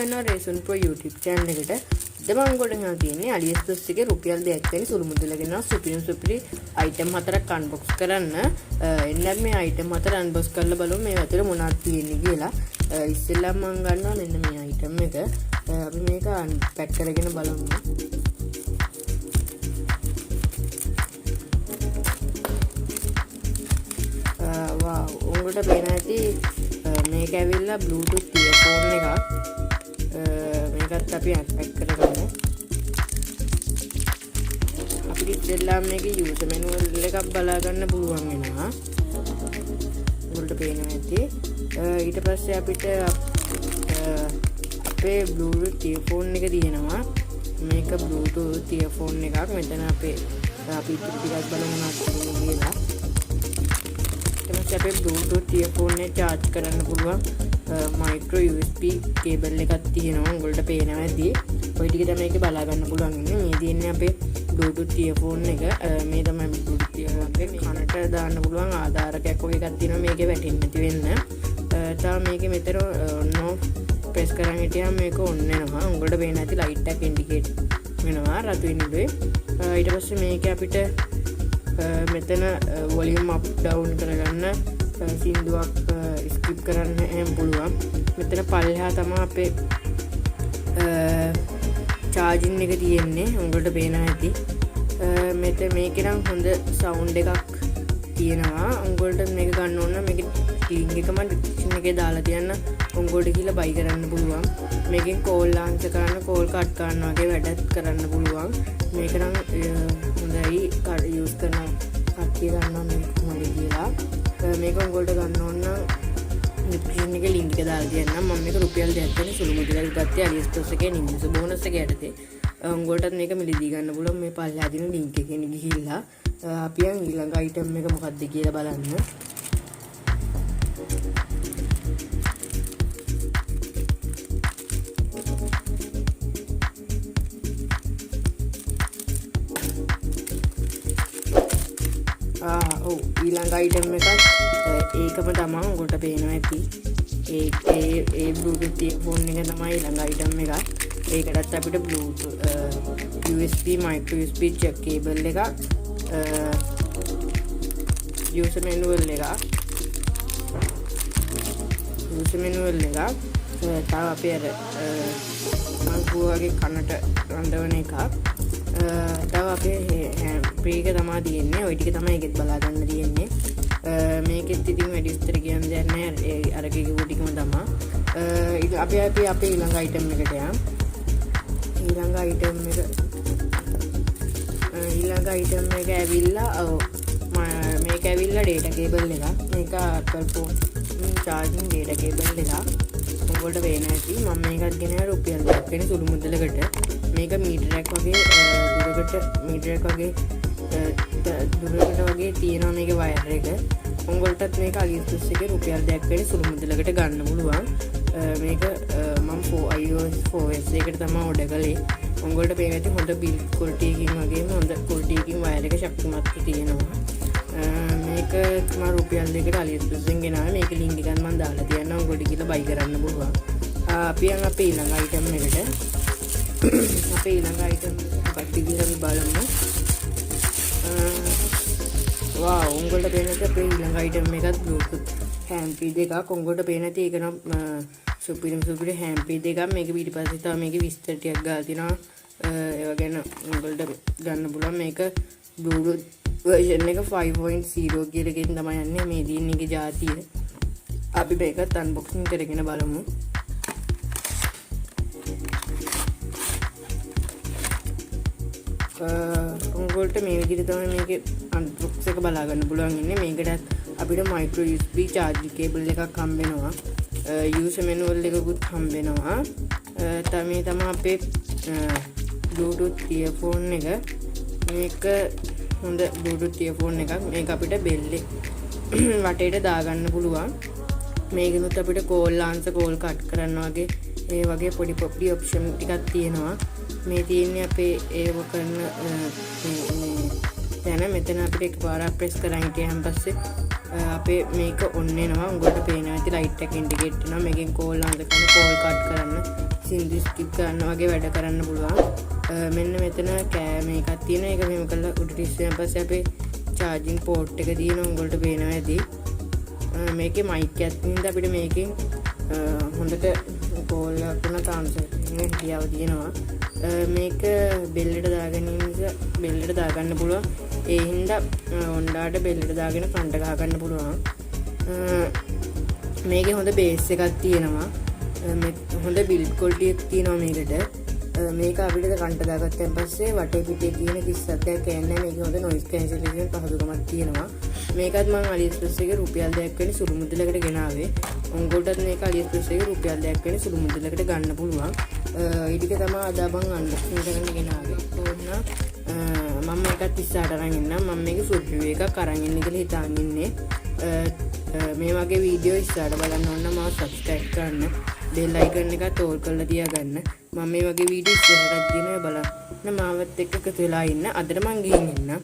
ගන්නවා Rexon Pro YouTube channel එකට. අද මම ගොඩනගා තියෙන්නේ Alixpres එකේ රුපියල් 2ක් වෙන සුළු මුදල ගෙනා සුපිරි item 4ක් unbox කරන්න. එන්න මේ item 4 unbox කරලා බලමු මේ ඇතුලේ මොනවද තියෙන්නේ කියලා. ඉස්සෙල්ලා මම ගන්නවා මෙන්න මේ item එක. අපි මේක unpack කරගෙන බලමු. wow උඹට පේන ඇති මේක ඇවිල්ලා Bluetooth earphone එකක්. මේකත් අපි unpack කරගමු. අපිට ඉතින්ලා මේකේ user manual එකක් බලා ගන්න පුළුවන් වෙනවා. උඹට පේන ඇති. ඊට පස්සේ අපිට අපේ Bluetooth earphone එක තියෙනවා. මේක Bluetooth earphone එකක්. මෙතන අපි ටිකක් බලමු නැත්නම් කියලා. අපේ Bluetooth earphone එක charge කරන්න පුළුවන් micro USB cable එකක් තියෙනවා. උගලට පේනවා ඇති. ඔය ටික තමයි මේක බලා ගන්න පුළුවන් ඉන්නේ. මේ තියෙන්නේ අපේ Bluetooth earphone එක. මේ තමයි Bluetooth earphone එක. කනට දාන්න පුළුවන් ආධාරකයක් වගේ එකක් තියෙනවා. මේකේ වැටෙන්නේ නැති වෙන්න. තව මේකේ මෙතන no press කරන් හිටියම මේක on වෙනවා. උගලට පේන ඇති light එක indicate වෙනවා රතු වෙන්නේ. ඊට පස්සේ මේක අපිට මෙතන volume up down කරගන්න සින්දුවක් skip කරන්න එහෙම පුළුවන්. මෙතන පල්ලෙහා තමයි අපේ charging එක තියෙන්නේ. උඹට පේනවා ඇති. මෙතන මේකේ නම් හොඳ sound එකක් තියෙනවා. උඹට මේක ගන්න ඕන නම් මේකේ link එක මම description එකේ දාලා තියන්න. උඹට කියලා buy කරන්න පුළුවන්. මේකෙන් call answer කරන්න, call cut කරන්න වගේ වැඩත් කරන්න පුළුවන්. මේක නම් හොඳයි use කරන කට්ටිය ගන්නවා මේක මොලේ කියලා. මේක උඹට ගන්න ඕන නම් description එකේ link එක දාලා තියන්නම්. මම මේක රුපියල් 2ක් වෙන සුළු මුදලකට ගත්තේ Alixpres එකේ නිමිස බෝනස් එක යටතේ. උඹටත් මේක මිලදී ගන්න පුළුවන්. මේ පල්ලෙහා දින link එකේ ගිහිල්ලා අපි යන් ඊළඟ item එක මොකක්ද කියලා බලන්න. ඊළඟ item එකක් ඒකම තමයි උගලට පේනවා ඇති. ඒ Bluetooth earphone එක තමයි ඊළඟ item එකක්. ඒකටත් අපිට Bluetooth USB micro USB jack cable එකක් user manual එකක් තව අපේ අර මංකුවගේ කනට රඳවන එකක්. තව අපේ ප්‍රීක තමයි තියෙන්නේ. ওই ටික තමයි ඒකෙත් බලා ගන්න තියෙන්නේ. මේකෙත් ඉතින් වැඩි විස්තර කියන්න දෙයක් නැහැ. අරගේ කිව්ව ටිකම තමයි. අපි අපේ ඊළඟ item එකට යමු. ඊළඟ item එක ඇවිල්ලා මේක ඇවිල්ලා data cable එකක්. මේක Apple phone charging data cable එකක්. උඹට පේන ඇති. මම මේකත් ගෙනාවා රුපියල් 2ක් වෙන සුළු මුදලකට. මේක මීටරයක් වගේ දුරකට වගේ තියෙනවා මේකේ වයර් එක. උඹටත් මේක Alixpres එකේ රුපියල් 2ක් වෙන සුළු මුදලකට ගන්න පුළුවන්. මේක මම iOS 4S එකට තමයි order කළේ. උඹට පේන ඇති හොඳ build quality එකකින් වගේම හොඳ quality එකකින් වයර් එක ශක්තිමත් තියෙනවා. මේක මම රුපියල් 2කට Alixpres එකෙන් ගෙනාවා. මේක link එකක් මම දාලා තියන්නම්. උඹට කියලා buy කරන්න පුළුවන්. අපි යන් අපේ ඊළඟ item එකට. අපේ ඊළඟ item එකක් විදිහට බලමු. wow උඹට පේන ඇති අපේ ඊළඟ item එකත් Bluetooth handpiece එකක්. උඹට පේන ඇති ඒක නම් සුපිරි handpiece එකක්. මේක පිටිපස්සේ තව මේකේ විස්තර ටිකක් ගාලා තිනවා. ඒවා ගැන උඹට ගන්න පුළුවන්. මේක Bluetooth version එක 5.0 කියලා එකෙන් තමයි යන්නේ. මේ දින්නේ එකේ જાතිය. අපි මේකත් unboxing කරගෙන බලමු. උගලට මේ විදිහට තමයි මේකේ unbox එක බලා ගන්න පුළුවන් ඉන්නේ. මේකටත් අපිට micro USB charging cable එකක් හම්බ වෙනවා. user manual එකකුත් හම්බ වෙනවා. මේ තමයි අපේ Bluetooth earphone එක. මේක හොඳ Bluetooth earphone එකක්. මේක අපිට බෙල්ලේ වටේට දාගන්න පුළුවන්. මේකෙනුත් අපිට call answer call cut කරන්න වගේ ඒ වගේ පොඩි option ටිකක් තියෙනවා. මේ තියෙන්නේ අපේ ඒව කරන තැන. මෙතන අපිට එකපාරක් press කරන් හිටියන් පස්සේ අපේ මේක on වෙනවා. උඹට පේනවා ඇති light එක indicate වෙනවා. මේකෙන් call answer කරන call cut කරන්න සින්දු ස්කිප් කරනවා වගේ වැඩ කරන්න පුළුවන්. මෙන්න මෙතන කෑම එකක් තියෙන එක මෙහෙම කරලා උඩට ඉස්සෙන් පස්සේ අපේ charging port එක තියෙනවා උඹලට පේනවා ඇති. මේකේ mic එකක් තියෙනද අපිට මේකෙන් හොඳට කෝල් එකක් කරන chance එකක් තියෙනවා. මේක බෙල්ලට දාගෙන ඉන්න බෙල්ලට දාගන්න පුළුවන්. ඒ හින්දා හොන්ඩාට බෙල්ලට දාගෙන කන්ට ගහ ගන්න පුළුවන්. මේකේ හොඳ බේස් එකක් තියෙනවා. හොඳ බිල්ඩ් ක්වොලිටි එකක් තියෙනවා මේකට. මේක අපිට කන්ට දාගත්තන් පස්සේ වටේ පිටේ තියෙන කිසිසක් කෑන්නේ මේක හොඳ noise cancellation පහසුකමක් තියෙනවා. මේකත් මම Alixpres එකේ රුපියල් 2ක් වෙන සුළු මුදලකට ගෙනාවේ. උන්ගොල්ටත් මේක Alixpres එකේ රුපියල් 2ක් වෙන සුළු මුදලකට ගන්න පුළුවන්. ඊටික තමයි අද බං අන්බොක්සින් කරන්න ගෙනාවේ. ඕන්න මම මේකත් ඉස්සරහට අරන් ඉන්නම්. මම මේකේ ෆුල් රිවිව් එකක් අරන් ඉන්න කියලා හිතාගෙන ඉන්නේ. මේ වගේ වීඩියෝ ඉස්සරහට බලන්න ඕන නම් මාව subscribe කරන්න. bell icon එකත් ඕල් කරලා තියාගන්න. මම මේ වගේ වීඩියෝ ඉස්සරහට දිනන බලන්න මාවත් එක්ක එකතු වෙලා ඉන්න. අදට මං ගිහින් ඉන්නම්.